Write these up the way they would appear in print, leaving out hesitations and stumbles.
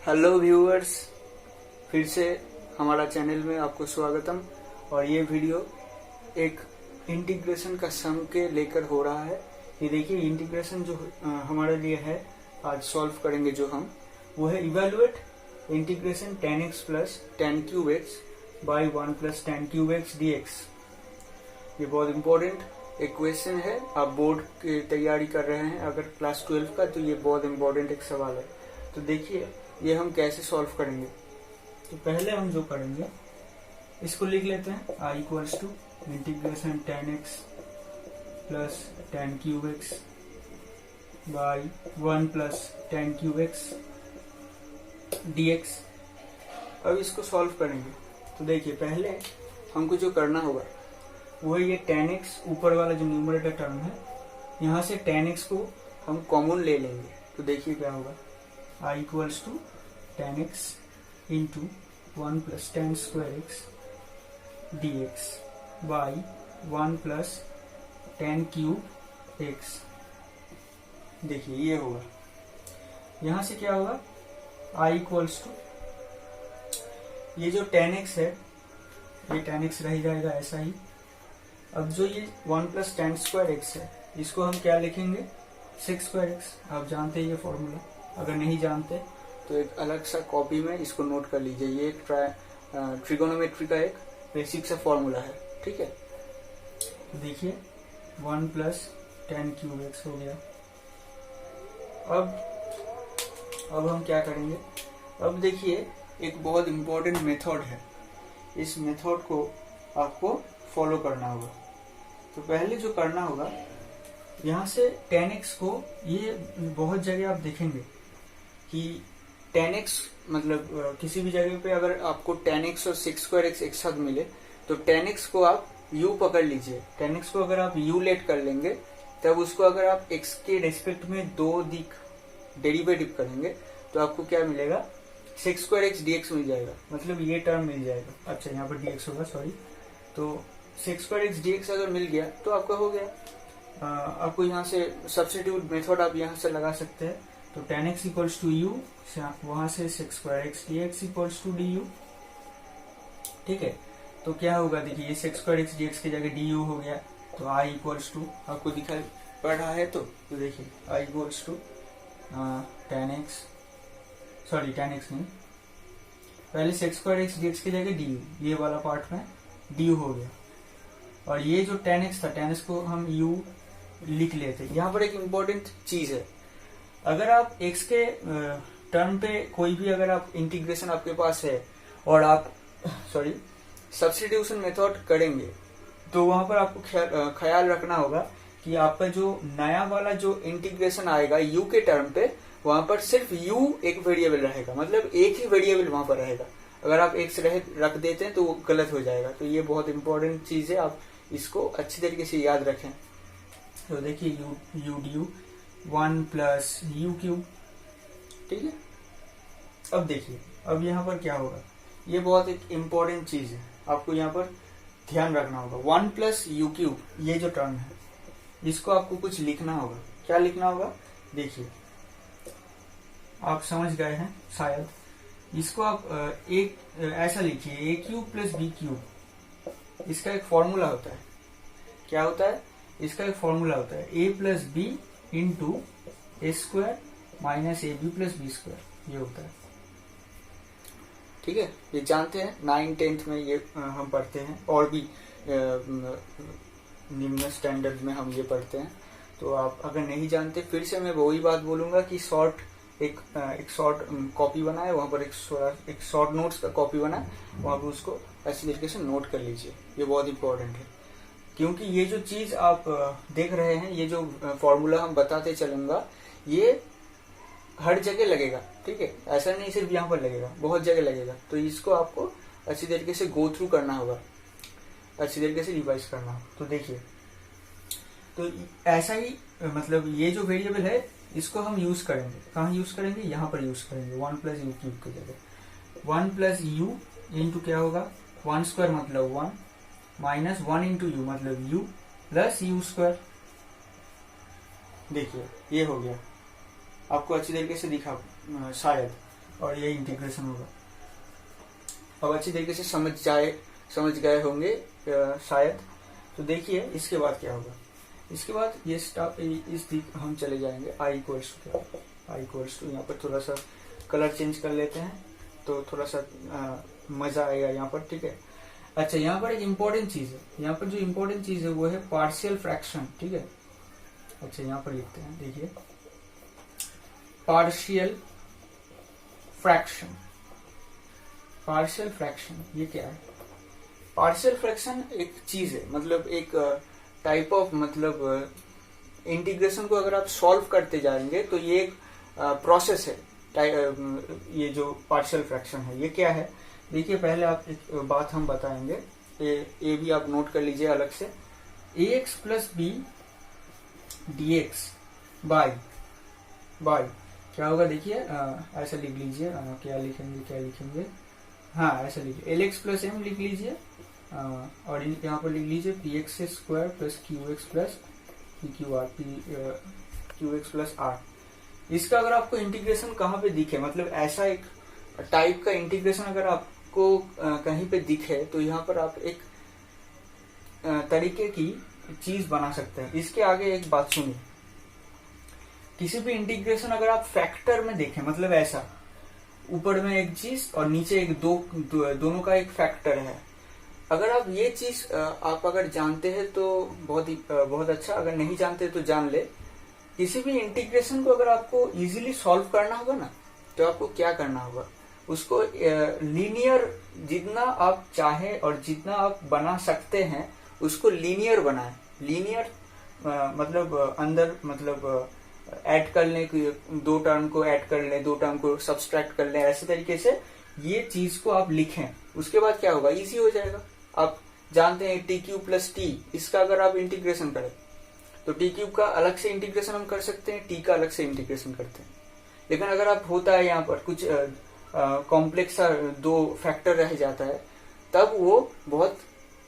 Hello viewers, फिर से हमारा चैनल में आपको स्वागतम। और ये वीडियो एक इंटीग्रेशन का सम के लेकर हो रहा है। ये देखिए, इंटीग्रेशन जो हमारे लिए है, आज सॉल्व करेंगे जो हम, वो है evaluate integration tan x plus tan cube X by 1 plus tan cube X dx। ये बहुत इंपॉर्टेंट एक क्वेश्चन है। आप बोर्ड की तैयारी कर रहे हैं अगर क्लास 12 का, तो ये बहुत इंपॉर्टेंट एक सवाल है। तो देखिए ये हम कैसे सॉल्व करेंगे। तो पहले हम जो करेंगे, इसको लिख लेते हैं i equals to integration tan x plus tan cube X by 1 plus tan cube X dx। अब इसको सॉल्व करेंगे। तो देखिए, पहले हमको जो करना होगा वो है ये tan x, ऊपर वाला जो न्यूमरेटर टर्म है, यहाँ से tan x को हम कॉमन ले लेंगे। तो देखिए क्या होगा, i equals to tan x into 1 plus tan square x dx by 1 plus tan cube x। देखिए ये होगा, यहां से क्या होगा, i इक्वल्स टू ये जो tan x है, ये tan x रह जाएगा ऐसा ही। अब जो ये 1 प्लस tan स्क्वायर x है, इसको हम क्या लिखेंगे, sec स्क्वायर x। आप जानते हैं ये फॉर्मूला, अगर नहीं जानते तो एक अलग सा कॉपी में इसको नोट कर लीजिए। ये एक ट्रिगोनोमेट्री का एक बेसिक सा फॉर्मूला है, ठीक है। तो देखिए 1 प्लस tan क्यूब एक्स हो गया। अब हम क्या करेंगे, अब देखिए एक बहुत इंपॉर्टेंट मेथड है, इस मेथड को आपको फॉलो करना होगा। तो पहले जो करना होगा, यहाँ से tan x को, ये बहुत जगह आप देखेंगे कि tan x मतलब किसी भी जगह पे अगर आपको tan x और sec स्क्वायर x एक साथ मिले, तो tan x को आप u पकड़ लीजिए। tan x को अगर आप u लेट कर लेंगे, तब उसको अगर आप x के रेस्पेक्ट में दो दिख डेरिवेटिव करेंगे, तो आपको क्या मिलेगा, sec स्क्वायर x dx मिल जाएगा। मतलब ये टर्म मिल जाएगा। अच्छा, यहाँ पर dx होगा, सॉरी। तो sec स्क्वायर x dx अगर मिल गया तो आपका हो गया। आपको यहाँ से सब्स्टिट्यूट मेथड आप यहाँ से लगा सकते हैं। तो tan x equals to u, वहां से sec square x dx equals to du, ठीक है। तो क्या होगा, देखिए ये sec स्क्वायर x dx की जगह du हो गया। तो i इक्वल्स टू, आपको दिखाई पड़ रहा है, तो देखिए i equals to tan x, sorry tan x नहीं, पहले sec स्क्वायर x dx की जगह du, ये वाला पार्ट में du हो गया। और ये जो tan x था, tan x को हम u लिख लेते। यहाँ पर एक इम्पोर्टेंट चीज है, अगर आप x के टर्म पे कोई भी अगर आप इंटीग्रेशन आपके पास है और आप सब्स्टिट्यूशन मेथड करेंगे, तो वहां पर आपको ख्याल रखना होगा कि आपका जो नया वाला जो इंटीग्रेशन आएगा u के टर्म पे, वहां पर सिर्फ u एक वेरिएबल रहेगा, मतलब एक ही वेरिएबल वहां पर रहेगा। अगर आप x रख देते हैं तो वो गलत हो जाएगा। तो ये बहुत इंपॉर्टेंट चीज है, आप इसको अच्छी तरीके से याद रखें। तो देखिए u du 1 plus u cube, ठीक है। अब देखिए, अब यहाँ पर क्या होगा, ये बहुत एक इम्पोर्टेंट चीज है, आपको यहाँ पर ध्यान रखना होगा। 1 प्लस u क्यूब, ये जो टर्म है, इसको आपको कुछ लिखना होगा। क्या लिखना होगा, देखिए आप समझ गए हैं शायद। इसको आप एक ऐसा लिखिए, ए क्यूब प्लस बी क्यूब। इसका एक फॉर्मूला होता है। क्या होता है, इसका एक फॉर्मूला होता है, A plus B into A square minus A B plus B square, ये होता है, ठीक है। ये जानते हैं, 9th में ये हम पढ़ते हैं, और भी निम्न स्टैंडर्ड में हम ये पढ़ते हैं। तो आप अगर नहीं जानते, फिर से मैं वही बात बोलूंगा कि एक शॉर्ट कॉपी बनाए, वहां पर एक शॉर्ट नोट्स का कॉपी बनाए, वहां पर उसको अच्छी तरीके से नोट कर लीजिए। ये बहुत इंपॉर्टेंट है, क्योंकि ये जो चीज आप देख रहे हैं, ये जो फॉर्मूला हम बताते चलूंगा, ये हर जगह लगेगा, ठीक है। ऐसा नहीं सिर्फ यहाँ पर लगेगा, बहुत जगह लगेगा। तो इसको आपको अच्छी तरीके से गो थ्रू करना होगा, अच्छी तरीके से रिवाइज करना होगा। तो देखिए, तो ऐसा ही मतलब ये जो वेरिएबल है, इसको हम यूज करेंगे। कहाँ यूज करेंगे, यहाँ पर यूज करेंगे। 1 प्लस यू क्यूब की जगह 1 प्लस यू इंटू क्या होगा, 1 स्क्वायर मतलब 1 माइनस 1 इंटू यू मतलब u प्लस यू स्क्वायर। देखिए ये हो गया, आपको अच्छी तरीके से दिखा शायद। और ये इंटीग्रेशन होगा। अब अच्छी तरीके से समझ गए होंगे शायद। तो देखिए इसके बाद क्या होगा। इसके बाद ये हम चले जाएंगे i इक्वल्स टू यहाँ पर थोड़ा सा कलर चेंज कर लेते हैं तो थोड़ा सा मजा आएगा यहाँ पर, ठीक है। अच्छा, यहाँ पर एक इम्पोर्टेंट चीज है, यहाँ पर जो इम्पोर्टेंट चीज है वो है पार्शियल फ्रैक्शन, ठीक है। अच्छा, यहाँ पर लिखते हैं, देखिए पार्शियल फ्रैक्शन ये क्या है। पार्शियल फ्रैक्शन एक चीज है, मतलब एक टाइप ऑफ, मतलब इंटीग्रेशन को अगर आप सॉल्व करते जाएंगे तो ये एक प्रोसेस है। ये जो पार्शियल फ्रैक्शन है ये क्या है, देखिए पहले आप एक बात हम बताएंगे, ये भी आप नोट कर लीजिए अलग से। ax plus B dx by क्या होगा, देखिए ऐसा लिख लीजिए, क्या लिखेंगे, हाँ ऐसा लीजिए, lx प्लस एम लिख लीजिए, और यहाँ पर लिख लीजिए px square plus qx plus qx plus r। इसका अगर आपको इंटीग्रेशन कहाँ पे दिखे, मतलब ऐसा एक टाइप का इंटीग्रेशन अगर आपको कहीं पे दिखे तो यहाँ पर आप एक तरीके की चीज बना सकते हैं। इसके आगे एक बात सुनिए, किसी भी इंटीग्रेशन अगर आप फैक्टर में देखें, मतलब ऐसा ऊपर में एक चीज और नीचे एक दोनों का एक फैक्टर है, अगर आप ये चीज आप अगर जानते हैं तो बहुत अच्छा, अगर नहीं जानते तो जान ले। किसी भी इंटीग्रेशन को अगर आपको इजीली सॉल्व करना होगा ना, तो आपको क्या करना होगा, उसको लीनियर जितना आप चाहे और जितना आप बना सकते हैं उसको लीनियर बनाएं। लीनियर मतलब अंदर, मतलब ऐड कर लें, दो टर्म को ऐड कर लें, दो टर्म को सब्सट्रैक्ट कर लें, ऐसे तरीके से ये चीज को आप लिखें। उसके बाद क्या होगा, इजी हो जाएगा। आप जानते हैं टी क्यूब प्लस टी, इसका अगर आप इंटीग्रेशन करें तो टी क्यूब का अलग से इंटीग्रेशन हम कर सकते हैं, टी का अलग से इंटीग्रेशन करते हैं। लेकिन अगर आप होता है यहाँ पर कुछ कॉम्प्लेक्स दो फैक्टर रह जाता है, तब वो बहुत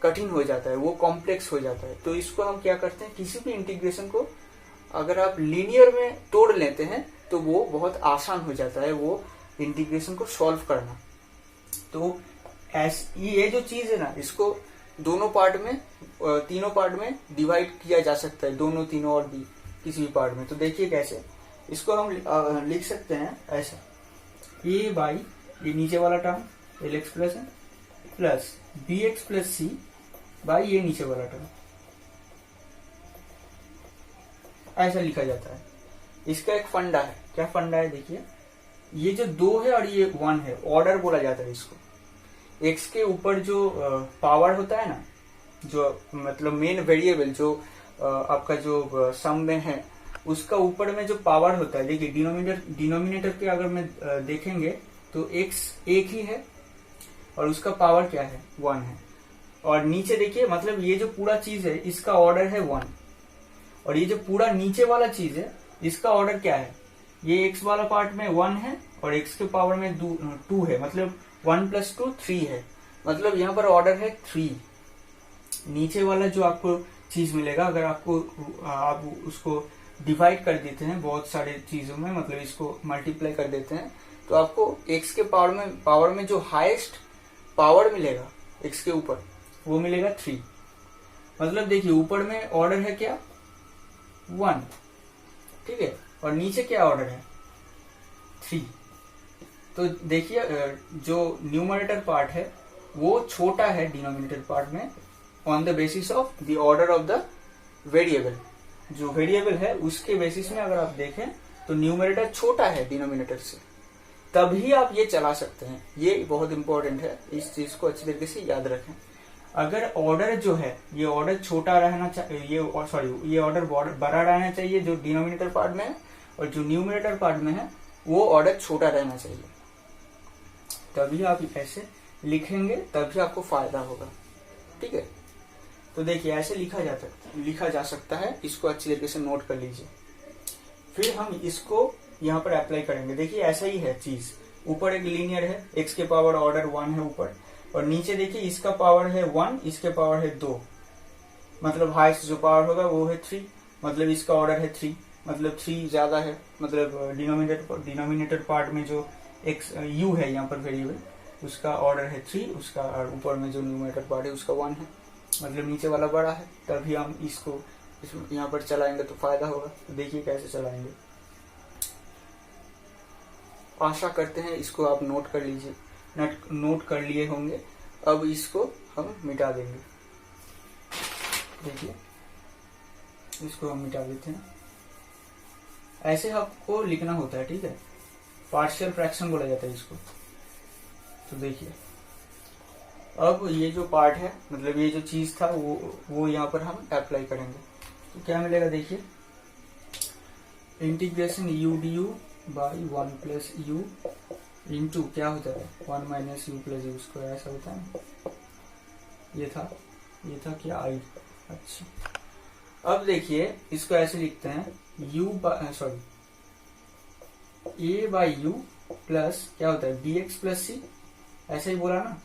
कठिन हो जाता है, वो कॉम्प्लेक्स हो जाता है। तो इसको हम क्या करते हैं, किसी भी इंटीग्रेशन को अगर आप लीनियर में तोड़ लेते हैं तो वो बहुत आसान हो जाता है वो इंटीग्रेशन को सॉल्व करना। तो ये जो चीज है ना, इसको दोनों पार्ट में, तीनों पार्ट में डिवाइड किया जा सकता है, दोनों तीनों और भी किसी भी पार्ट में। तो देखिए कैसे इसको हम लिख सकते हैं ऐसा, a बाई ये नीचे वाला टर्म lx प्लस है plus bx plus C by ये नीचे वाला टर्म, ऐसा लिखा जाता है। इसका एक फंडा है, क्या फंडा है, देखिए ये जो 2 है और ये 1 है, ऑर्डर बोला जाता है इसको। x के ऊपर जो पावर होता है ना, जो मतलब मेन वेरिएबल जो आपका जो सम में है, उसका ऊपर में जो पावर होता है, देखिए डिनोमिनेटर के अगर मैं देखेंगे तो x एक ही है और उसका पावर क्या है, 1 है। और नीचे देखिए, मतलब ये जो पूरा चीज है इसका ऑर्डर है 1, और ये जो पूरा नीचे वाला चीज है इसका ऑर्डर क्या है, ये x वाला पार्ट में 1 है और x के पावर में 2 है, मतलब 1 प्लस 2 3 है, मतलब यहाँ पर ऑर्डर है 3। नीचे वाला जो आपको चीज मिलेगा, अगर आपको आप उसको डिवाइड कर देते हैं बहुत सारे चीजों में, मतलब इसको मल्टीप्लाई कर देते हैं, तो आपको x के पावर में जो हाईएस्ट पावर मिलेगा x के ऊपर, वो मिलेगा 3। मतलब देखिए ऊपर में ऑर्डर है क्या, 1, ठीक है, और नीचे क्या ऑर्डर है, 3। तो देखिए जो न्यूमरेटर पार्ट है वो छोटा है डिनोमिनेटर पार्ट में, on the basis of the order of the variable. जो वेरिएबल है उसके बेसिस में अगर आप देखें तो न्यूमरेटर छोटा है डिनोमिनेटर से, तभी आप ये चला सकते हैं। ये बहुत इंपॉर्टेंट है, इस चीज को अच्छी तरीके से याद रखें। अगर ऑर्डर जो है ये ऑर्डर छोटा रहना चाहिए, ये ऑर्डर बड़ा रहना चाहिए जो डिनोमिनेटर पार्ट में है, और जो न्यूमरेटर पार्ट में है वो ऑर्डर छोटा रहना चाहिए। तभी आप ऐसे लिखेंगे, तभी आपको फायदा होगा, ठीक है। तो देखिए ऐसे लिखा जा सकता है, इसको अच्छी तरीके से नोट कर लीजिए। फिर हम इसको यहाँ पर अप्लाई करेंगे। देखिए ऐसा ही है चीज, ऊपर एक लीनियर है, x के पावर ऑर्डर 1 है ऊपर, और नीचे देखिए इसका पावर है 1, इसके पावर है 2, मतलब हाईएस्ट जो पावर होगा वो है 3, मतलब इसका ऑर्डर है 3, मतलब 3 ज्यादा है, मतलब डिनोमिनेटर पार्ट में जो एक्स यू है यहाँ पर वेरिएबल, उसका ऑर्डर है 3, उसका ऊपर में जो न्यूमरेटर पार्ट है उसका 1 है, मतलब नीचे वाला बड़ा है, तभी हम इसको यहाँ पर चलाएंगे तो फायदा होगा। तो देखिए कैसे चलाएंगे, आशा करते हैं इसको आप नोट कर लीजिए, नोट कर लिए होंगे। अब इसको हम मिटा देंगे, देखिए इसको हम मिटा देते हैं। ऐसे आपको लिखना होता है, ठीक है, पार्शियल फ्रैक्शन बोला जाता है इसको। तो देखिए अब ये जो पार्ट है, मतलब ये जो चीज था वो यहाँ पर हम अप्लाई करेंगे। तो क्या मिलेगा, देखिए integration U D you by 1 plus u into क्या होता है 1 minus you plus you square, ऐसा होता है ना। ये था क्या आई। अच्छा अब देखिए इसको ऐसे लिखते हैं ए बाई यू प्लस क्या होता है bx प्लस सी, ऐसा ही बोला ना।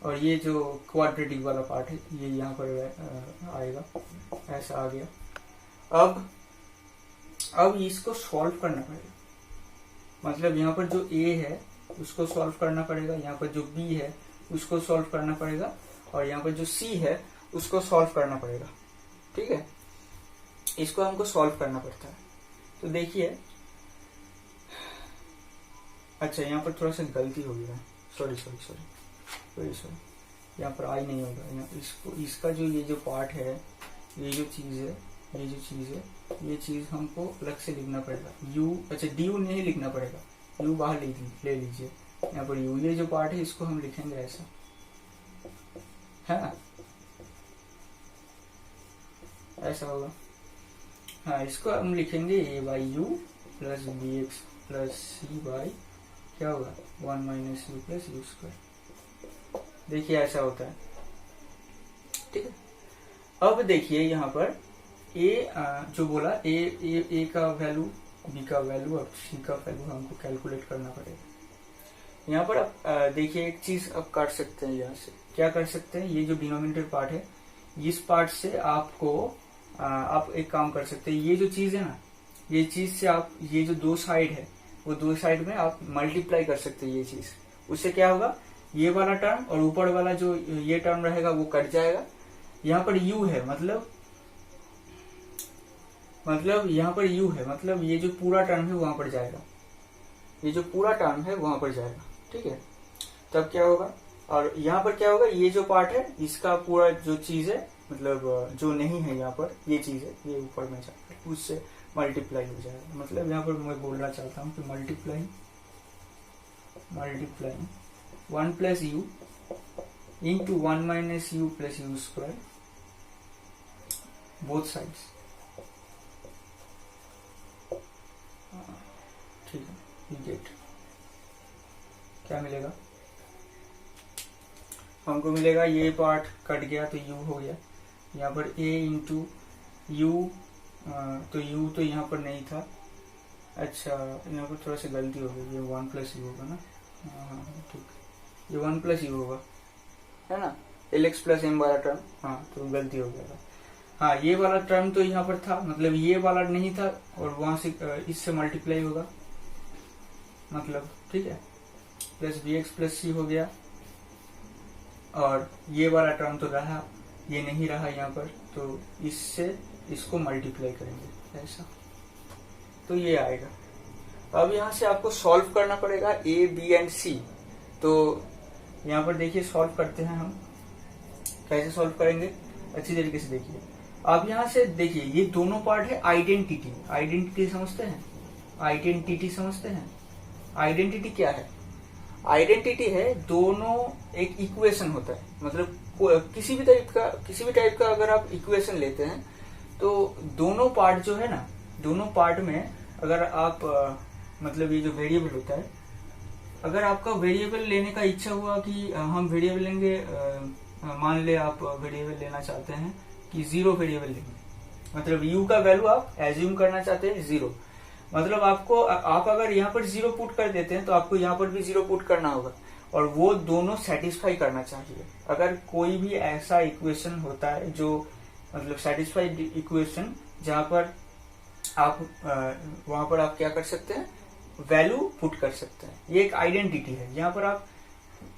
और ये जो क्वाड्रेटिक वाला पार्ट है ये यहाँ पर आएगा, ऐसा आ गया। अब इसको सॉल्व करना पड़ेगा, मतलब यहाँ पर जो a है उसको सॉल्व करना पड़ेगा, यहाँ पर जो b है उसको सॉल्व करना पड़ेगा, और यहाँ पर जो c है उसको सॉल्व करना पड़ेगा, ठीक है। इसको हमको सॉल्व करना पड़ता है। तो देखिए, अच्छा यहाँ पर थोड़ा सा गलती हो गया, सॉरी, यहाँ पर आई नहीं होगा, इसका जो ये जो पार्ट है, ये जो चीज है, ये चीज हमको अलग से लिखना पड़ेगा। अच्छा डी यू नहीं लिखना पड़ेगा, यू बाहर ले लीजिए, यहाँ पर यू, ये जो पार्ट है इसको हम लिखेंगे ऐसा, है ना, ऐसा होगा। हाँ, इसको हम लिखेंगे A by U plus B X plus C by क्या होगा 1 minus you plus you square. देखिए ऐसा होता है, ठीक है। अब देखिए यहाँ पर ए जो बोला ए का वैल्यू, बी का वैल्यू और सी का वैल्यू हमको कैलकुलेट करना पड़ेगा। यहाँ पर आप देखिए एक चीज आप कर सकते हैं, यहाँ से क्या कर सकते हैं, ये जो डिनोमिनेटर पार्ट है इस पार्ट से आपको आप एक काम कर सकते हैं, ये जो चीज है ना, ये चीज से आप ये जो दो साइड है वो दो साइड में आप मल्टीप्लाई कर सकते हैं ये चीज। उससे क्या होगा, ये वाला टर्म और ऊपर वाला जो ये टर्म रहेगा वो कट जाएगा। यहाँ पर u है, मतलब यहाँ पर u है, मतलब ये जो पूरा टर्म है वहां पर जाएगा, ये जो पूरा टर्म है वहां पर जाएगा, ठीक है। तब क्या होगा, और यहाँ पर क्या होगा, ये जो पार्ट है इसका पूरा जो चीज है, मतलब जो नहीं है यहाँ पर ये चीज है, ये ऊपर में जाएगा, उससे मल्टीप्लाई हो जाएगा। मतलब यहाँ पर मैं बोलना चाहता हूँ कि multiply 1 plus u into 1 minus you plus you square both sides, ठीक है। यू गेट क्या मिलेगा, हमको मिलेगा ये पार्ट कट गया तो u हो गया, यहाँ पर a इंटू यू, तो u तो यहाँ पर नहीं था। अच्छा यहाँ पर थोड़ा सा गलती हो गई, ये 1 प्लस यू होगा ना, हाँ ठीक, ये 1 प्लस यू होगा, है ना, lx प्लस m वाला टर्म, हाँ तो गलती हो गया था। हाँ ये वाला टर्म तो यहाँ पर था, मतलब ये वाला नहीं था, और वहां से इससे मल्टीप्लाई होगा, मतलब ठीक है, प्लस bx प्लस c हो गया, और ये वाला टर्म तो रहा, ये नहीं रहा यहाँ पर, तो इससे इसको मल्टीप्लाई करेंगे ऐसा, तो ये आएगा। अब यहाँ से आपको सॉल्व करना पड़ेगा a b एंड c। तो यहाँ पर देखिए सॉल्व करते हैं हम, कैसे सॉल्व करेंगे अच्छी तरीके से देखिए। अब यहाँ से देखिए ये दोनों पार्ट है आइडेंटिटी समझते हैं, आइडेंटिटी समझते हैं। आइडेंटिटी क्या है, आइडेंटिटी है दोनों एक इक्वेशन होता है, मतलब किसी भी टाइप का अगर आप इक्वेशन लेते हैं तो दोनों पार्ट जो है ना, दोनों पार्ट में अगर आप मतलब ये जो वेरिएबल होता है, अगर आपका वेरिएबल लेने का इच्छा हुआ कि हम वेरिएबल लेंगे, मान ले आप वेरिएबल लेना चाहते हैं कि 0 वेरिएबल लेंगे, मतलब u का वैल्यू आप एज्यूम करना चाहते हैं 0, मतलब आप अगर यहाँ पर 0 पुट कर देते हैं तो आपको यहाँ पर भी 0 पुट करना होगा, और वो दोनों सेटिस्फाई करना चाहिए। अगर कोई भी ऐसा इक्वेशन होता है जो मतलब सेटिस्फाइड इक्वेशन, जहाँ पर आप वहां पर आप क्या कर सकते हैं, वैल्यू पुट कर सकते हैं। ये एक आइडेंटिटी है, यहाँ पर आप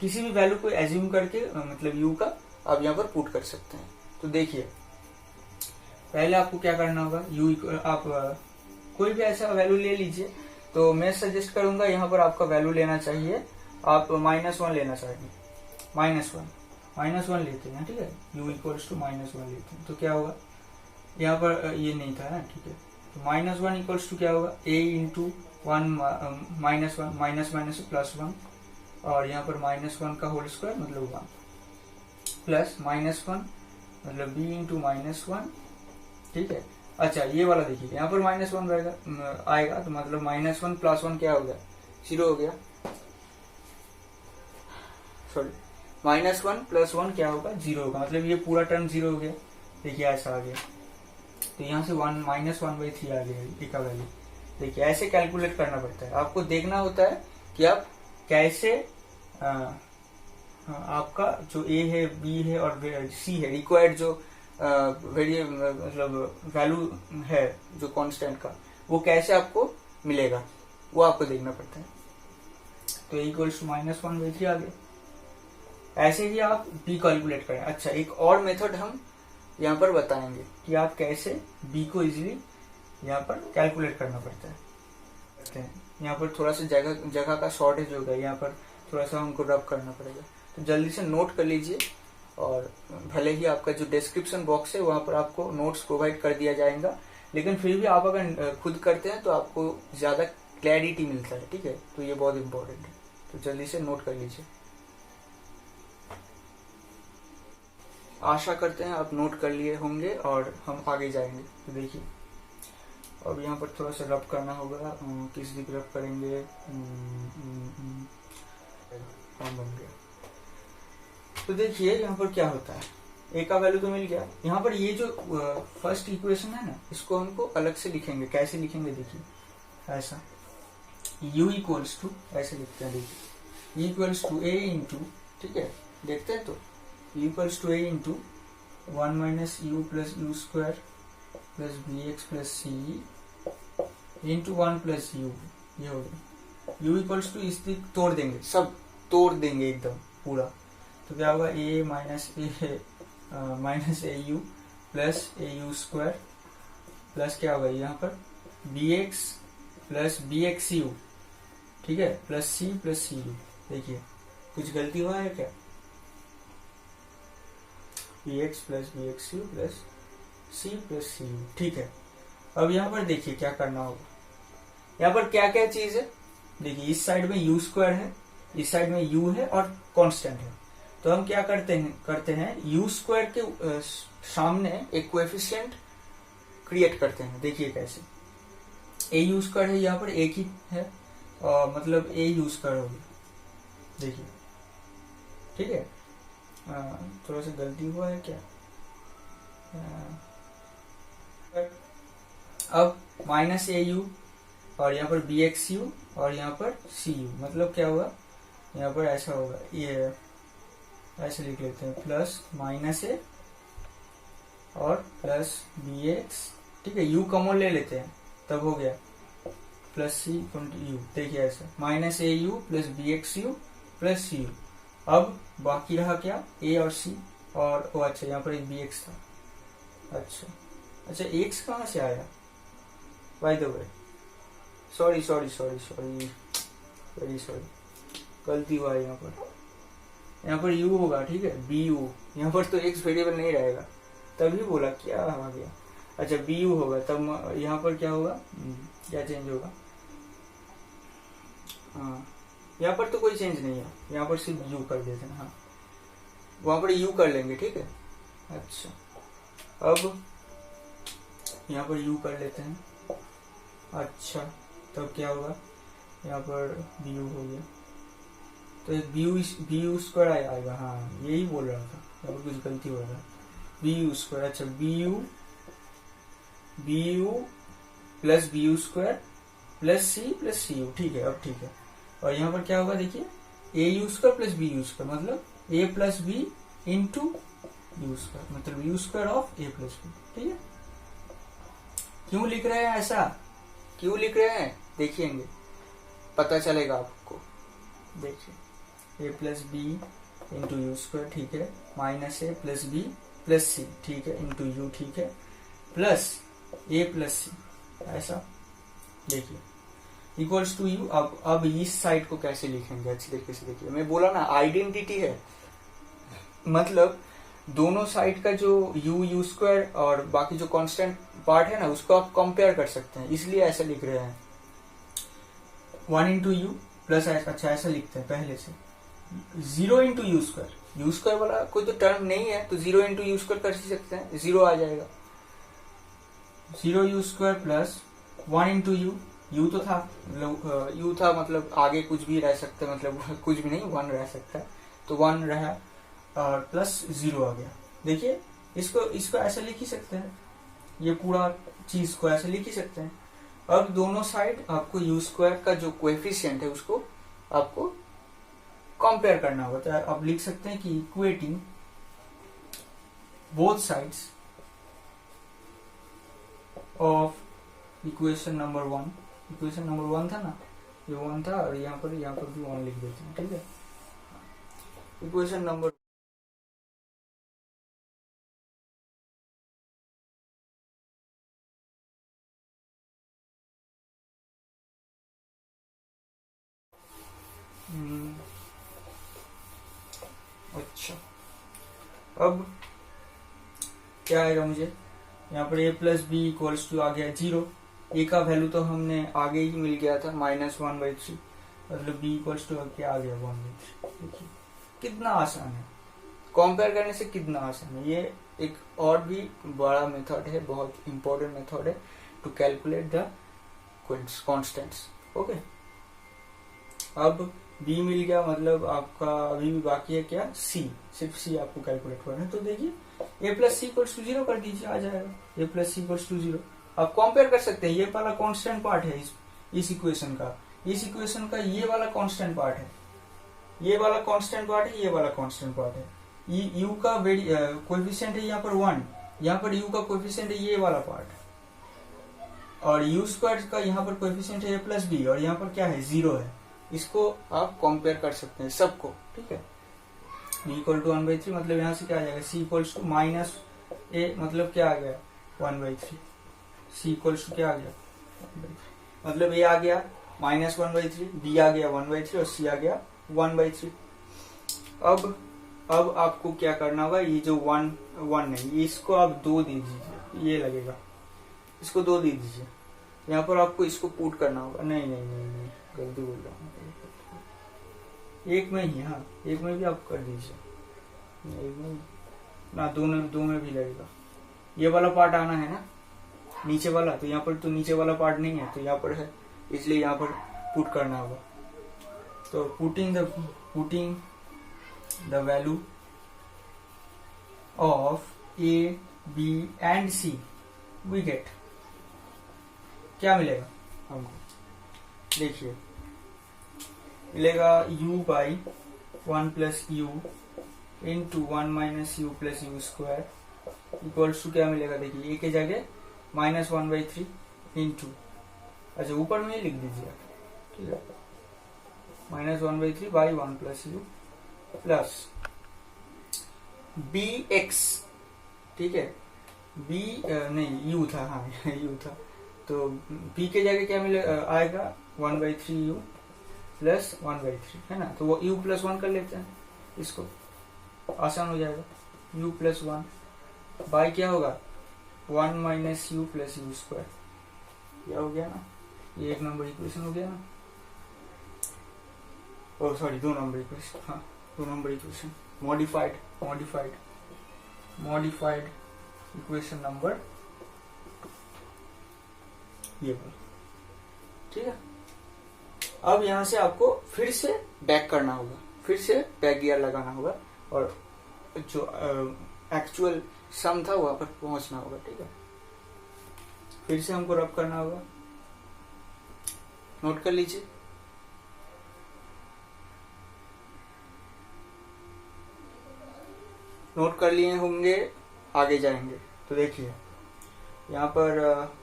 किसी भी वैल्यू को एज्यूम करके मतलब यू का आप यहाँ पर पुट कर सकते हैं। तो देखिए पहले आपको क्या करना होगा, यू आप कोई भी ऐसा वैल्यू ले लीजिए। तो मैं सजेस्ट करूंगा यहाँ पर आपका वैल्यू लेना चाहिए, आप -1 लेना चाहिए, -1 लेते हैं, ठीक है, u इक्वल्स टू -1 लेते हैं। तो क्या होगा, यहाँ पर ये नहीं था ना, ठीक है, तो -1 इक्वल्स टू क्या होगा, a इंटू 1 -1 माइनस +1 और यहाँ पर -1 का होल स्क्वायर मतलब 1 प्लस -1 मतलब b इंटू -1, ठीक है। अच्छा ये वाला देखिए, यहाँ पर -1 आएगा तो मतलब -1 + 1 क्या हो गया, 0 हो गया, सॉरी -1 + 1 क्या होगा, 0 होगा, मतलब ये पूरा टर्म 0 हो गया। देखिए ऐसा आ गया, तो यहाँ से -1/3 आ गया ए का वैल्यू। देखिए ऐसे कैलकुलेट करना पड़ता है, आपको देखना होता है कि आप कैसे आपका जो ए है, बी है और सी है, रिक्वायर्ड जो मतलब वैल्यू है जो कांस्टेंट का, वो कैसे आपको मिलेगा, वो आपको देखना पड़ता है। तो इक्वल्स टू -1/3 आ गया। ऐसे ही आप बी कैलकुलेट करें। अच्छा एक और मेथड हम यहाँ पर बताएंगे कि आप कैसे बी को इजीली यहाँ पर कैलकुलेट करना पड़ता है। यहाँ पर थोड़ा सा जगह का शॉर्टेज हो गया, यहाँ पर थोड़ा सा हमको रब करना पड़ेगा, तो जल्दी से नोट कर लीजिए। और भले ही आपका जो डिस्क्रिप्शन बॉक्स है वहां पर आपको नोट्स प्रोवाइड कर दिया जाएगा, लेकिन फिर भी आप अगर खुद करते हैं तो आपको ज्यादा क्लैरिटी मिलता है, ठीक है, तो ये बहुत इंपॉर्टेंट है, तो जल्दी से नोट कर लीजिए। आशा करते हैं आप नोट कर लिए होंगे और हम आगे जाएंगे। तो देखिए अब यहाँ पर थोड़ा सा रब करना होगा, किस दिख रब करेंगे, बन गया। तो देखिए यहाँ पर क्या होता है, ए का वैल्यू तो मिल गया। यहाँ पर ये जो फर्स्ट इक्वेशन है ना, इसको हमको अलग से लिखेंगे। कैसे लिखेंगे, देखिए ऐसा, u इक्वल्स टू, ऐसे लिखते हैं, देखिए इक्वल्स टू a इंटू, ठीक है, देखते हैं, तो equals to a into 1 - u + u² + bx + c into 1 + u, ये हो गया। u इक्वल्स टू, इस तोड़ देंगे, सब तोड़ देंगे एकदम पूरा, तो क्या होगा, a - au plus au² plus क्या होगा यहाँ पर bx + bxu, ठीक है, प्लस c + cu। देखिए कुछ गलती हुआ है क्या, bx + bxu plus c + cu, ठीक है। अब यहाँ पर देखिए क्या करना होगा, यहाँ पर क्या क्या चीज है, देखिए इस साइड में u² है, इस साइड में u है और कांस्टेंट है। तो हम क्या करते हैं u² के सामने एक कोएफिशिएंट क्रिएट करते हैं। देखिए कैसे, au² है, यहाँ पर एक ही है, और मतलब au² हो गया, देखिए, ठीक है। थोड़ा सा गलती हुआ है क्या, अब -au और यहाँ पर bxu और यहाँ पर cu, मतलब क्या होगा, यहाँ पर ऐसा होगा, ये ऐसे लिख लेते हैं, प्लस -a और प्लस bx, ठीक है, u कॉमन ले लेते हैं, तब हो गया प्लस c u। देखिए ऐसा -au plus bxu plus cu। अब बाकी रहा क्या, a और c, और अच्छा यहाँ पर एक bx था, अच्छा x कहाँ से आया, by the way, sorry very sorry, गलती हुआ है, यहाँ पर u होगा, ठीक है, bu, यहाँ पर तो x वेरिएबल नहीं रहेगा, तभी बोला क्या आ गया, अच्छा bu होगा, तब यहाँ पर क्या होगा, क्या चेंज होगा, हाँ यहाँ पर तो कोई चेंज नहीं है, यहाँ पर सिर्फ u कर देते हैं, हाँ वहां पर u कर लेंगे, ठीक है। अच्छा अब यहाँ पर u कर लेते हैं, अच्छा तब क्या होगा, यहाँ पर bu हो गया, तो एक bu² आएगा, हाँ यही बोल रहा था, यहाँ पर कुछ गलती हो रहा था, bu², अच्छा bu plus bu² plus c plus cu, ठीक है, अब ठीक है। और यहाँ पर क्या होगा, देखिए au² प्लस bu², मतलब a plus b into u², मतलब u² of a plus b, ठीक है। क्यों लिख रहे हैं ऐसा, क्यों लिख रहे हैं, देखिएंगे, पता चलेगा आपको। देखिए a plus B into U square, ठीक है, minus A plus B plus C, ठीक है, इंटू यू, ठीक है, प्लस ए प्लस सी, ऐसा। देखिए इक्वल्स टू यू। अब इस साइड को कैसे लिखेंगे अच्छी तरीके से देखिए, मैं बोला ना आइडेंटिटी है, मतलब दोनों साइड का जो यू स्क्वायर और बाकी जो कांस्टेंट पार्ट है ना उसको आप कंपेयर कर सकते हैं, इसलिए ऐसा लिख रहे हैं 1 इंटू यू प्लस, अच्छा ऐसा लिखते हैं पहले से 0 इंटू यू स्क्वायर वाला कोई तो टर्म नहीं है तो 0 इंटू यू स्क्वायर कर सकते हैं, 0 आ जाएगा, 0 you square plus 1 into you तो था, यू था मतलब आगे कुछ भी रह सकता है, मतलब कुछ भी नहीं 1 रह सकता है, तो 1 रहा और प्लस 0 आ गया। देखिए इसको ऐसे लिख ही सकते हैं, ये पूरा चीज को ऐसे लिख ही सकते हैं। अब दोनों साइड आपको यू स्क्वायर का जो कोएफिशिएंट है उसको आपको कंपेयर करना होगा, तो आप लिख सकते हैं कि equating both sides of equation number 1, equation number 1 था ना, ये 1 था और यहाँ पर भी 1 लिख देते हैं, ठीक है। इक्वेशन नंबर अच्छा, अब क्या आएगा मुझे यहाँ पर a plus B equals to आ गया 0, a का वैल्यू तो हमने आगे ही मिल गया था -1/3, मतलब b इक्वल्स टू क्या आ गया 1/3। देखिए कितना आसान है, कंपेयर करने से कितना आसान है। ये एक और भी बड़ा मेथड है, बहुत इंपॉर्टेंट मेथड है to calculate the constants. Okay, अब b मिल गया, मतलब आपका अभी भी बाकी है क्या, c, सिर्फ c आपको कैलकुलेट करना है। तो देखिए a plus C equals to 0 कर दीजिए, आ जाएगा a plus C equals to 0। आप कंपेयर कर सकते हैं, ये वाला कांस्टेंट पार्ट है इस इक्वेशन का, ये वाला कांस्टेंट पार्ट है, ये वाला कांस्टेंट पार्ट है, ये वाला कांस्टेंट पार्ट है। u का कोएफिशिएंट है यहाँ पर 1, यहाँ पर u का कोएफिशिएंट है ये वाला पार्ट, और u स्क्वायर का यहाँ पर कोएफिशिएंट है a प्लस बी, और यहाँ पर क्या है 0 है। इसको आप कंपेयर कर सकते हैं सबको, ठीक है। b इक्वल टू 1/3, मतलब यहाँ से क्या आ जाएगा, c इक्वल्स टू माइनस ए, मतलब क्या आ गया 1/3, c इक्वल्स टू क्या आ गया 1/3, मतलब a आ गया -1/3, b आ गया 1/3 और c आ गया 1/3। अब आपको क्या करना होगा, ये जो 1 नहीं, इसको आप 2 दे दीजिए, ये लगेगा, इसको 2 दे दीजिए। यहाँ पर आपको इसको पुट करना होगा, नहीं गलती बोल रहा हूँ, एक में ही, हाँ एक में भी आप कर दीजिए, एक में ना, दो में भी लगेगा। ये वाला पार्ट आना है ना नीचे वाला, तो यहाँ पर तो नीचे वाला पार्ट नहीं है, तो यहाँ पर है, इसलिए यहाँ पर पुट करना होगा। तो putting the value of a b and c, we get, क्या मिलेगा हमको, देखिए मिलेगा u by 1 plus u into 1 minus you plus you square equals to क्या मिलेगा, देखिए a के जगह -1/3 इंटू, अच्छा ऊपर में ही लिख दीजिए, ठीक है, -1/3 by 1 plus you plus bx, ठीक है, b नहीं u था, हाँ u था, तो b के जगह क्या मिले आएगा 1/3 u प्लस 1/3, है ना, तो वो u प्लस 1 कर लेते हैं, इसको आसान हो जाएगा, u प्लस 1 बाई क्या होगा 1 minus you plus you square, क्या हो गया ना, ये 1 नंबर इक्वेशन हो गया ना, ओ सॉरी 2 नंबर इक्वेशन, हाँ 2 number equation, modified equation number ये वाला, ठीक है। अब यहाँ से आपको फिर से बैक करना होगा, फिर से बैक गियर लगाना होगा और जो एक्चुअल सम था वहां पर पहुंचना होगा, ठीक है। फिर से हमको रब करना होगा, नोट कर लीजिए, नोट कर लिए होंगे, आगे जाएंगे तो देखिए यहाँ पर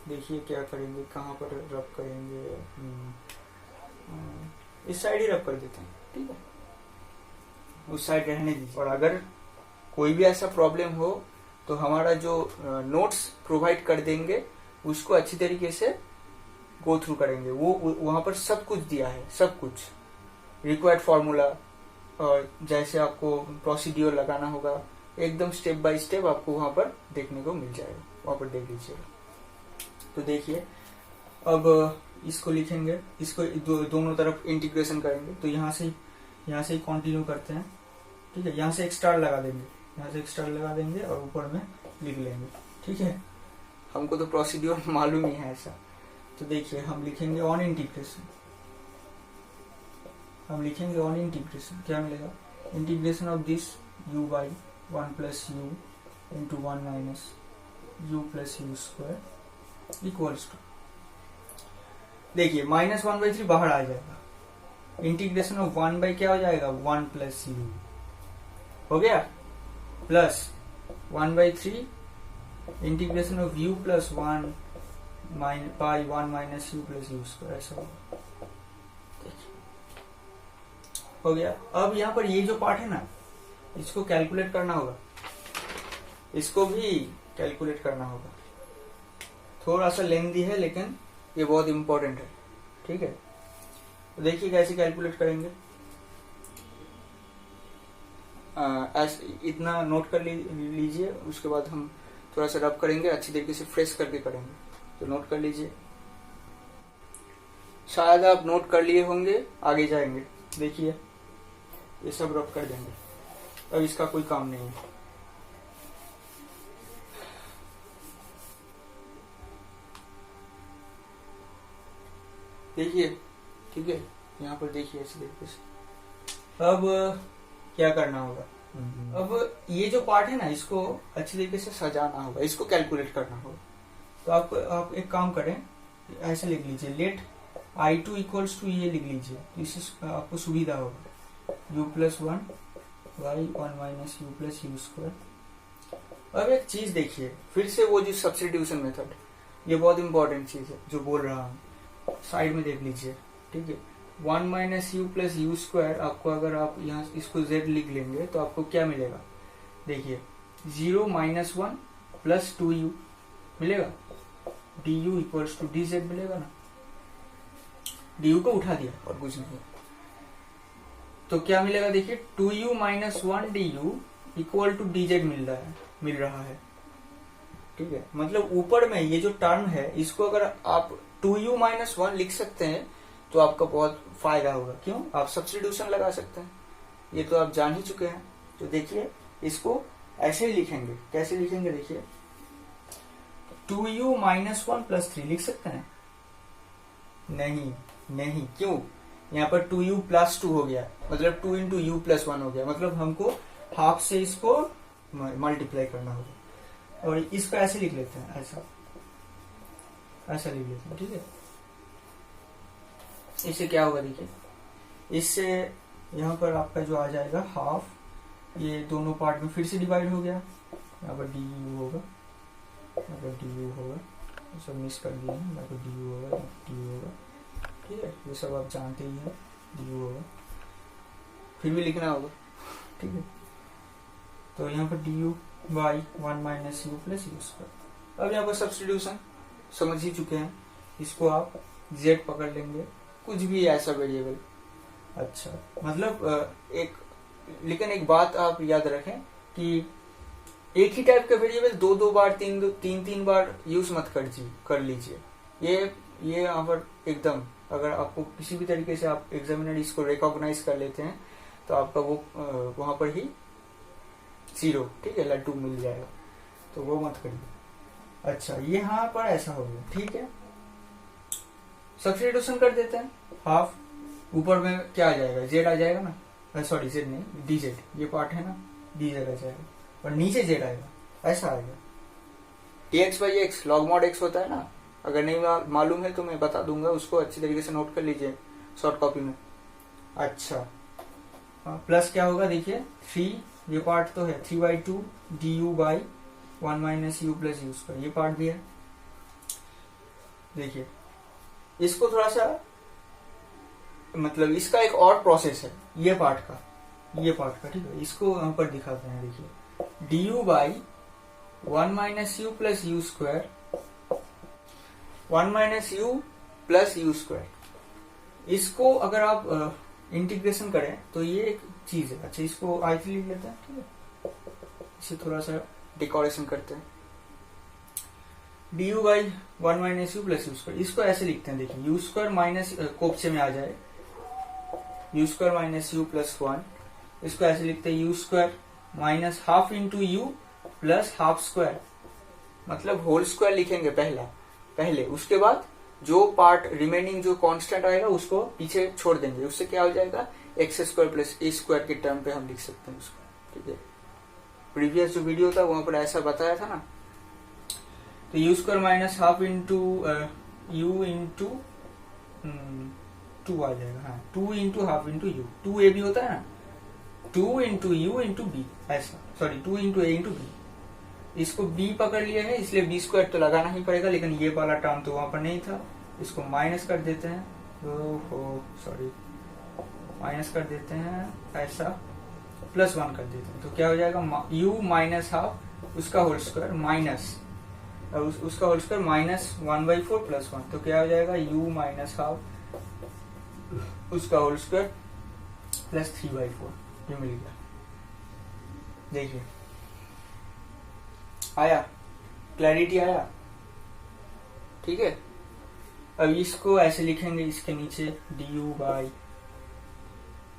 देखिए क्या करेंगे, कहाँ पर रब करेंगे, इस साइड ही रब कर देते हैं, ठीक है, उस साइड रहने दीजिए। और अगर कोई भी ऐसा प्रॉब्लम हो तो हमारा जो नोट्स प्रोवाइड कर देंगे उसको अच्छी तरीके से गो थ्रू करेंगे। वो वहां पर सब कुछ दिया है, सब कुछ रिक्वायर्ड फॉर्मूला और जैसे आपको प्रोसीड्योर लगाना होगा एकदम स्टेप बाय स्टेप आपको वहां पर देखने को मिल जाएगा, वहां पर देख लीजिएगा। तो देखिए अब इसको लिखेंगे, इसको दोनों तरफ इंटीग्रेशन करेंगे। तो यहाँ से ही कंटिन्यू करते हैं, ठीक है। यहाँ से एक स्टार लगा देंगे, यहाँ से एक स्टार लगा देंगे और ऊपर में लिख लेंगे, ठीक है। हमको तो प्रोसीड्योर मालूम ही है ऐसा। तो देखिए हम लिखेंगे ऑन इंटीग्रेशन, क्या मिलेगा, integration of this u by 1 plus u into 1 minus you plus you square equals to, देखिए -1/3 बाहर आ जाएगा, इंटीग्रेशन ऑफ 1 बाई क्या हो जाएगा 1 प्लस यू हो गया, plus 1/3 integration of u plus 1 by 1 minus you plus you square, ऐसा होगा, हो गया। अब यहाँ पर ये जो पार्ट है ना इसको कैलकुलेट करना होगा, इसको भी कैलकुलेट करना होगा। थोड़ा सा लेंथी है लेकिन ये बहुत इंपॉर्टेंट है, ठीक है। तो देखिए कैसे कैलकुलेट करेंगे, इतना नोट कर लीजिए, उसके बाद हम थोड़ा सा रब करेंगे, अच्छी तरीके से फ्रेश करके करेंगे। तो नोट कर लीजिए, शायद आप नोट कर लिए होंगे, आगे जाएंगे देखिए ये सब रब कर देंगे, अब इसका कोई काम नहीं है। देखिए ठीक है, यहाँ पर देखिए ऐसे तरीके से। अब क्या करना होगा, अब ये जो पार्ट है ना इसको अच्छी तरीके से सजाना होगा, इसको कैलकुलेट करना होगा। तो आप एक काम करें, ऐसे लिख लीजिए, लेट I2 इक्वल्स टू ये लिख लीजिए, इससे आपको सुविधा होगा, u plus 1 by 1 minus you plus you square. अब एक चीज देखिए फिर से, वो जो सब्स्टिट्यूशन मेथड, ये बहुत इंपॉर्टेंट चीज है जो बोल रहा हूँ, साइड में देख लीजिए, ठीक है। 1 minus you plus you square आपको, अगर आप यहाँ इसको z लिख लेंगे तो आपको क्या मिलेगा, देखिए 0 माइनस 1 प्लस 2u मिलेगा, du इक्वल्स टू dz मिलेगा ना, du को उठा दिया और कुछ नहीं, तो क्या मिलेगा देखिए 2u minus 1 du equal to dz मिल रहा है, ठीक है। मतलब ऊपर में ये जो टर्म है इसको अगर आप 2u माइनस 1 लिख सकते हैं तो आपका बहुत फायदा होगा, क्यों, आप सब्स्टिट्यूशन लगा सकते हैं, ये तो आप जान ही चुके हैं। तो देखिए इसको ऐसे ही लिखेंगे, कैसे लिखेंगे देखिए, 2u माइनस 1 प्लस 3 लिख सकते हैं, नहीं, क्यों, यहाँ पर 2u प्लस 2 हो गया, मतलब 2 इंटू यू प्लस 1 हो गया, मतलब हमको हाफ से इसको मल्टीप्लाई करना होगा। और इसको ऐसे लिख लेते हैं, ऐसा लिख लेते हैं, ठीक है। इससे क्या होगा देखिए, इससे यहाँ पर आपका जो आ जाएगा हाफ, ये दोनों पार्ट में फिर से डिवाइड हो गया, यहाँ पर du होगा, यहाँ पर du होगा, सब मिस कर दिए, यहाँ पर du होगा, ठीक है, ये सब आप जानते ही हैं, du होगा, फिर भी लिखना होगा, ठीक है। तो यहाँ पर du by 1 minus you plus you square. अब यहाँ पर सब्स्टिट्यूशन समझ ही चुके हैं, इसको आप z पकड़ लेंगे, कुछ भी ऐसा वेरिएबल, अच्छा, मतलब लेकिन एक बात आप याद रखें कि एक ही टाइप का वेरिएबल दो बार तीन बार यूज मत कर लीजिए, ये यहाँ पर एकदम, अगर आपको किसी भी तरीके से आप एग्जामिनर इसको रिकॉग्नाइज कर लेते हैं तो आपका वो वहां पर ही 0, ठीक है, लड्डू मिल जाएगा, तो वो मत करिए। अच्छा ये यहाँ पर ऐसा हो गया, ठीक है, सब्स्टिट्यूशन कर देते हैं, हाफ ऊपर में क्या आ जाएगा, z आ जाएगा ना, सॉरी z नहीं dz, ये पार्ट है ना, dz आ जाएगा और नीचे z आएगा, ऐसा आएगा। dx by x log mod x होता है ना, अगर नहीं मालूम है तो मैं बता दूंगा, उसको अच्छी तरीके से नोट कर लीजिए शॉर्ट कॉपी में। अच्छा प्लस क्या होगा देखिए 3, ये पार्ट तो है 3/2 du by 1 minus you plus you square, ये पार्ट भी है। देखिए इसको थोड़ा सा मतलब इसका एक और प्रोसेस है ये पार्ट का, ठीक है, इसको यहाँ पर दिखाते हैं। देखिए D you by 1 minus you plus you square, 1 minus you plus you square, इसको अगर आप इंटीग्रेशन करें तो ये एक चीज है। अच्छा इसको आई थ्री लिख लेते हैं, ठीक है, इसे थोड़ा सा डेकोरेशन करते हैं। D you by 1 minus you plus you square, इसको ऐसे लिखते हैं। देखिए यू स्क्वायर माइनस कोपचे में आ जाए, you square minus you plus 1, इसको ऐसे लिखते हैं you square minus half into you plus half square, मतलब होल स्क्वायर लिखेंगे पहले, उसके बाद जो पार्ट रिमेनिंग जो कांस्टेंट आएगा उसको पीछे छोड़ देंगे, उससे क्या हो जाएगा एक्स स्क्वायर प्लस ए स्क्वायर के टर्म पे हम लिख सकते हैं उसको, ठीक है। प्रीवियस जो वीडियो था वहां पर ऐसा बताया था ना। तो you square minus half into you into 2 आ जाएगा, हाँ 2 इंटू हाफ इंटू यू, 2 ए भी होता है ना, 2 इंटू यू इंटू बी, ऐसा, सॉरी 2 इंटू ए इंटू बी, इसको b पकड़ लिया है इसलिए b स्क्वायर तो लगाना ही पड़ेगा, लेकिन ये वाला टर्म तो वहां पर नहीं था, इसको माइनस कर देते हैं, सॉरी माइनस कर देते हैं ऐसा, प्लस 1 कर देते हैं, तो क्या हो जाएगा u माइनस हाफ उसका होल स्क्वायर माइनस उसका होल स्क्वायर माइनस 1/4 प्लस 1, तो क्या हो जाएगा u माइनस हाफ उसका होल स्क्वायर प्लस 3/4, ये मिल गया। देखिए आया, क्लैरिटी आया, ठीक है। अब इसको ऐसे लिखेंगे, इसके नीचे डी यू बाई,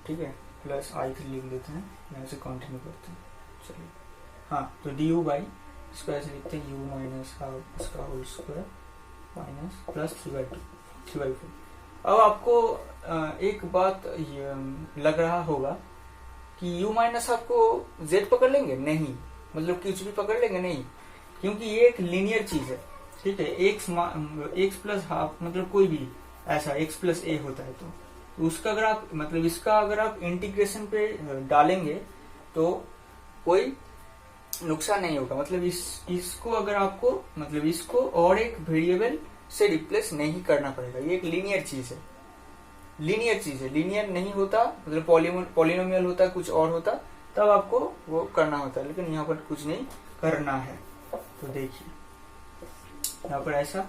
ठीक है, प्लस आई थ्री लिख देते हैं, यहाँ से कंटिन्यू करते हैं, चलिए हाँ, तो डी यू बाई इसको ऐसे लिखते हैं यू माइनस हाफ इसका होल स्क्वायर माइनस प्लस 3/4। अब आपको एक बात लग रहा होगा कि u माइनस हाफ को z पकड़ लेंगे, नहीं, मतलब कुछ भी पकड़ लेंगे, नहीं, क्योंकि ये एक लीनियर चीज है, ठीक है। x प्लस हाफ मतलब कोई भी ऐसा x प्लस a होता है, तो उसका अगर आप मतलब इसका अगर आप इंटीग्रेशन पे डालेंगे तो कोई नुकसान नहीं होगा, मतलब इसको अगर आपको मतलब इसको और एक वेरिएबल से रिप्लेस नहीं करना पड़ेगा, ये एक लीनियर चीज है, लीनियर नहीं होता, मतलब पॉलिनोमियल होता, कुछ और होता, तब आपको वो करना होता है, लेकिन यहाँ पर कुछ नहीं करना है। तो देखिए यहाँ पर ऐसा,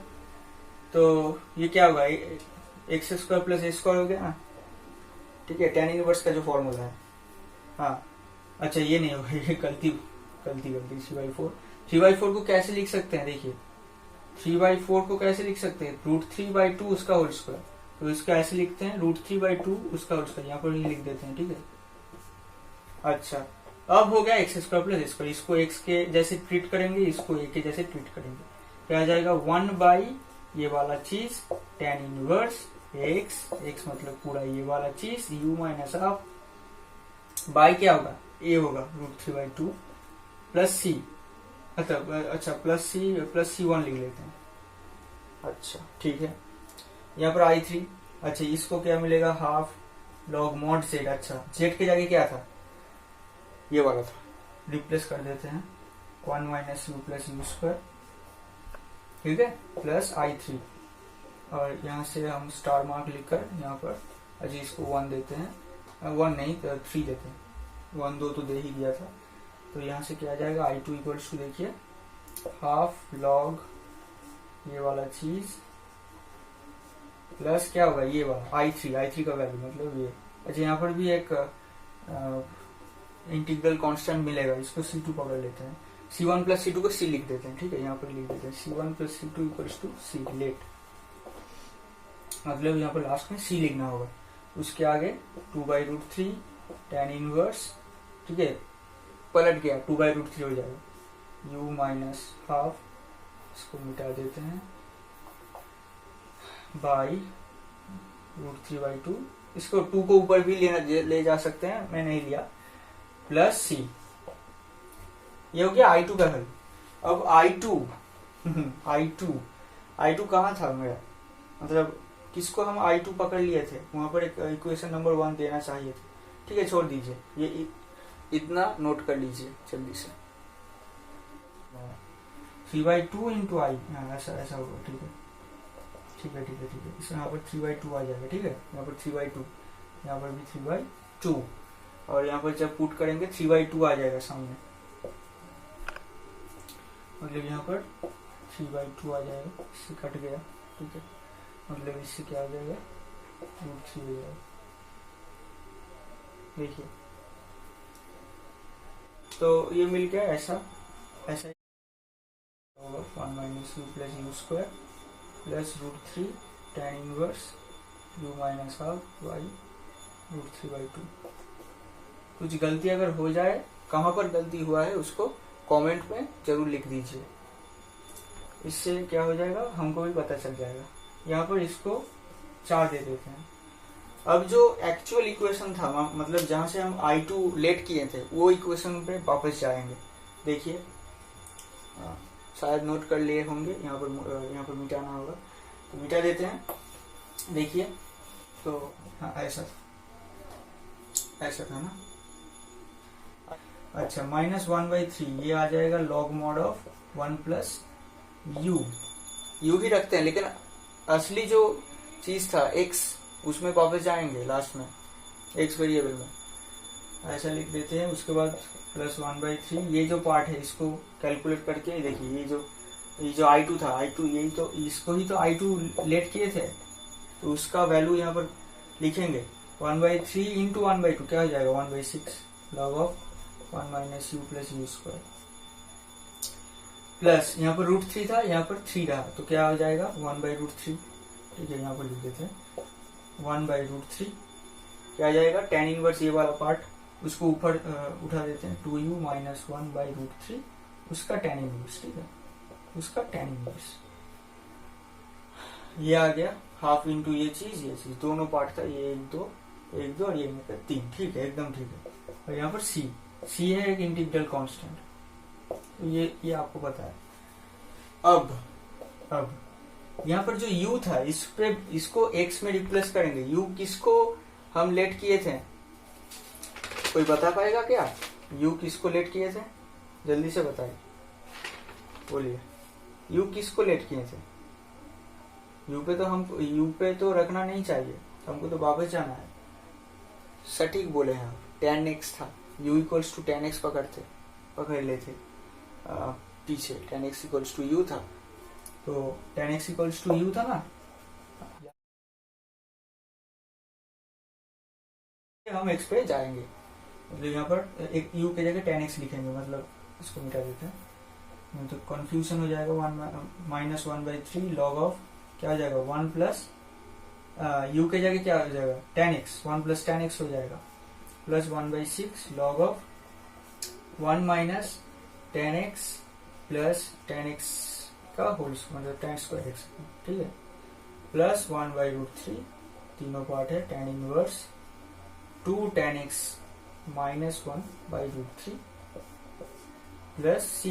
तो ये क्या होगा एक्स स्क्वायर प्लस ए स्क्वायर हो गया ना, ठीक है, tan इनवर्स का जो फॉर्मूला है, हाँ अच्छा ये नहीं होगा, ये गलती 3/4 को कैसे लिख सकते हैं, देखिए 3/4 को कैसे लिख सकते हैं, √3/2 उसका होल स्क्वायर, तो इसका ऐसे लिखते हैं √3/2 उसका होल स्क्वायर, यहाँ पर ही लिख देते हैं, ठीक है। अच्छा अब हो गया एक्स स्क्वायर प्लस ए स्क्वायर, इसको एक्स के जैसे ट्रीट करेंगे, इसको ए के जैसे ट्रीट करेंगे, क्या आ जाएगा 1 ये वाला चीज tan इनवर्स x मतलब पूरा ये वाला चीज u माइनस हाफ बाई क्या होगा a होगा √3/2 प्लस c, अच्छा प्लस c1 लिख लेते हैं, अच्छा ठीक है। यहाँ पर i3, अच्छा इसको क्या मिलेगा हाफ लॉग मॉड z, अच्छा z के जगह क्या था ये वाला था, रिप्लेस कर देते हैं 1 minus you plus you square, ठीक है, प्लस i3, और यहाँ से हम स्टार मार्क लिखकर यहाँ पर अजी इसको 1 देते हैं, 1 नहीं 3 देते हैं, 1 2 तो दे ही दिया था, तो यहाँ से क्या आ जाएगा i2 इक्वल्स टू देखिए हाफ लॉग ये वाला चीज प्लस क्या होगा ये वाला i3 का वैल्यू मतलब ये, अच्छा यहाँ पर भी एक इंटीग्रल कांस्टेंट मिलेगा, इसको c2 पकड़ लेते हैं, c1 प्लस c2 को c लिख देते हैं, ठीक है, यहाँ पर लिख देते हैं c1 plus c2 equals to c, let मतलब यहाँ पर लास्ट में c लिखना होगा, उसके आगे 2/√3 tan इनवर्स, ठीक है, पलट गया 2/√3 हो जाएगा, u माइनस हाफ इसको मिटा देते हैं बाई √3/2, इसको 2 को ऊपर भी ले जा सकते हैं, मैं नहीं लिया, प्लस c, ये हो गया i2 का हल। अब i2 कहाँ था मेरा, मतलब किसको हम i2 पकड़ लिए थे, वहां पर एक इक्वेशन नंबर 1 देना चाहिए था, ठीक है, छोड़ दीजिए, ये इतना नोट कर लीजिए जल्दी से, 3/2 इंटू आई, ऐसा होगा, ठीक है, ठीक है इसमें यहाँ पर 3/2 आ जाएगा। ठीक है, यहाँ पर 3/2, यहाँ पर भी 3/2, और यहाँ पर जब पुट करेंगे 3/2 आ जाएगा सामने, मतलब यहाँ पर 3/2 आ जाएगा, इससे कट गया। ठीक है, मतलब इससे क्या आ जाएगा, √3 हो जाएगा। देखिए, तो ये मिल गया ऐसा होगा 1 - u + u² plus √3 tan inverse u - ½ y √3/2। कुछ गलती अगर हो जाए, कहाँ पर गलती हुआ है उसको कमेंट में जरूर लिख दीजिए, इससे क्या हो जाएगा हमको भी पता चल जाएगा। यहाँ पर इसको 4 दे देते हैं। अब जो एक्चुअल इक्वेशन था, मतलब जहां से हम I2 लेट किए थे, वो इक्वेशन पे वापस जाएंगे। देखिए, शायद नोट कर लिए होंगे, यहाँ पर मिटाना होगा, तो मिटा देते हैं। देखिए, तो हाँ, ऐसा था ना। अच्छा, -1/3 ये आ जाएगा log mod ऑफ 1 + u ही रखते हैं, लेकिन असली जो चीज था x, उसमें वापस जाएंगे लास्ट में, x वेरिएबल में, ऐसा लिख देते हैं। उसके बाद +1/3, ये जो पार्ट है इसको कैलकुलेट करके देखिए, ये जो I2 था, I2 यही तो, इसको ही तो I2 लेट किए थे, तो उसका वैल्यू यहाँ पर लिखेंगे। 1/3 इंटू 1/2 क्या हो जाएगा, 1/6 log of 1 - u + u², plus यहाँ पर √3 था, यहाँ पर 3 रहा, तो क्या हो जाएगा 1/√3। ठीक है, यहाँ पर लिख देते हैं 1/√3, क्या आ जाएगा, tan इनवर्स ये वाला पार्ट, उसको ऊपर उठा देते हैं, 2u - 1/√3, उसका tan इनवर्स। ठीक है, उसका tan इनवर्स ये आ गया, हाफ इंटू ये चीज दोनों पार्ट था, ये 1 2 और ये 3। ठीक है, एकदम ठीक है। और यहाँ पर c है एक इंटीग्रल कांस्टेंट, तो ये आपको पता है। अब यहाँ पर जो u था, इसको x में रिप्लेस करेंगे। u किसको हम लेट किए थे, कोई बता पाएगा क्या, u किसको लेट किए थे, जल्दी से बताइए, बोलिए। u किसको लेट किए थे, u पे तो रखना नहीं चाहिए, हमको तो वापस जाना है। सटीक बोले हैं, tan x था, u = tan x पकड़ लेते पीछे, tan x = u था, तो tan x = u था ना, हम x पे जाएंगे, मतलब यहाँ पर एक u की जगह tan x लिखेंगे, मतलब इसको मिटा देते हैं, नहीं तो कंफ्यूजन हो जाएगा। -1/3 log ऑफ क्या हो जाएगा, 1 + u के जगह क्या हो जाएगा, tan x, 1 + tan x हो जाएगा, plus 1/6 log of 1 - tan x plus tan x का होल, मतलब tan² x। ठीक है, प्लस 1/√3, तीनों पार्ट है, tan inverse 2 tan x - 1/√3 plus c